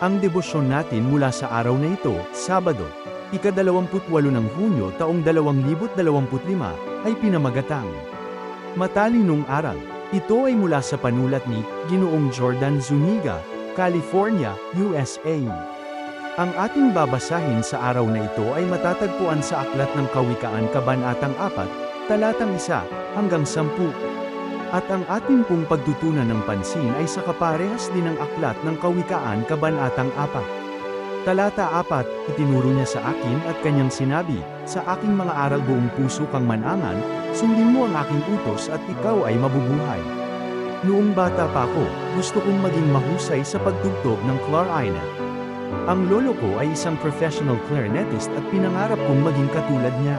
Ang debosyon natin mula sa araw na ito, Sabado, ika-28 ng Hunyo taong 2025, ay pinamagatang Matalinong Aral. Ito ay mula sa panulat ni Ginoong Jordan Zuniga, California, USA. Ang ating babasahin sa araw na ito ay matatagpuan sa Aklat ng Kawikaan Kabanatang 4, talatang 1 hanggang 10. At ang ating pong pagtutunan ng pansin ay sa kaparehas din ng Aklat ng Kawikaan Kabanatang 4. Talata 4, itinuro niya sa akin at kanyang sinabi, sa aking mga aral buong puso kang manangan, sundin mo ang aking utos at ikaw ay mabubuhay. Noong bata pa ako, gusto kong maging mahusay sa pagtugtog ng clarinet. Ang lolo ko ay isang professional clarinetist at pinangarap kong maging katulad niya.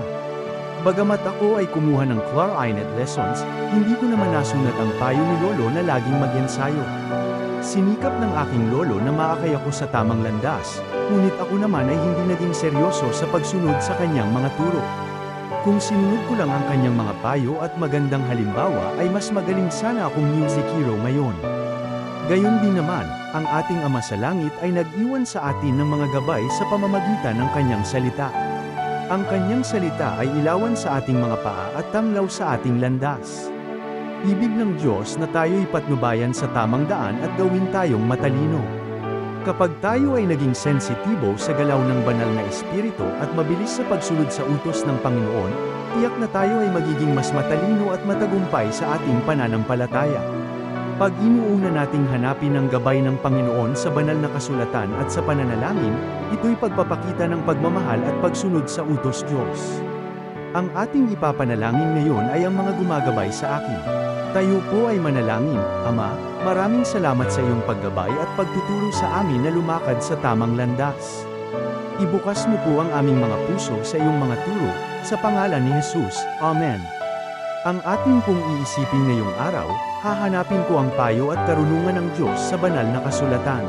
Bagamat ako ay kumuha ng clarinet lessons, hindi ko naman nasunat ang payo ni lolo na laging mag-ensayo. Sinikap ng aking lolo na maakay ako sa tamang landas, ngunit ako naman ay hindi naging seryoso sa pagsunod sa kanyang mga turo. Kung sinunod ko lang ang kanyang mga payo at magandang halimbawa ay mas magaling sana akong music hero ngayon. Gayon din naman, ang ating Ama sa Langit ay nag-iwan sa atin ng mga gabay sa pamamagitan ng kanyang salita. Ang kanyang salita ay ilawan sa ating mga paa at tanglaw sa ating landas. Ibig ng Diyos na tayo'y patnubayan sa tamang daan at gawin tayong matalino. Kapag tayo ay naging sensitibo sa galaw ng banal na espiritu at mabilis sa pagsunod sa utos ng Panginoon, tiyak na tayo ay magiging mas matalino at matagumpay sa ating pananampalataya. Pag inuuna nating hanapin ang gabay ng Panginoon sa banal na kasulatan at sa pananalangin, ito'y pagpapakita ng pagmamahal at pagsunod sa utos Diyos. Ang ating ipapanalangin ngayon ay ang mga gumagabay sa akin. Tayo po ay manalangin, Ama, maraming salamat sa iyong paggabay at pagtuturo sa amin na lumakad sa tamang landas. Ibukas mo po ang aming mga puso sa iyong mga turo, sa pangalan ni Jesus, Amen. Ang ating pong iisipin ngayong araw, hahanapin ko ang payo at karunungan ng Diyos sa banal na kasulatan.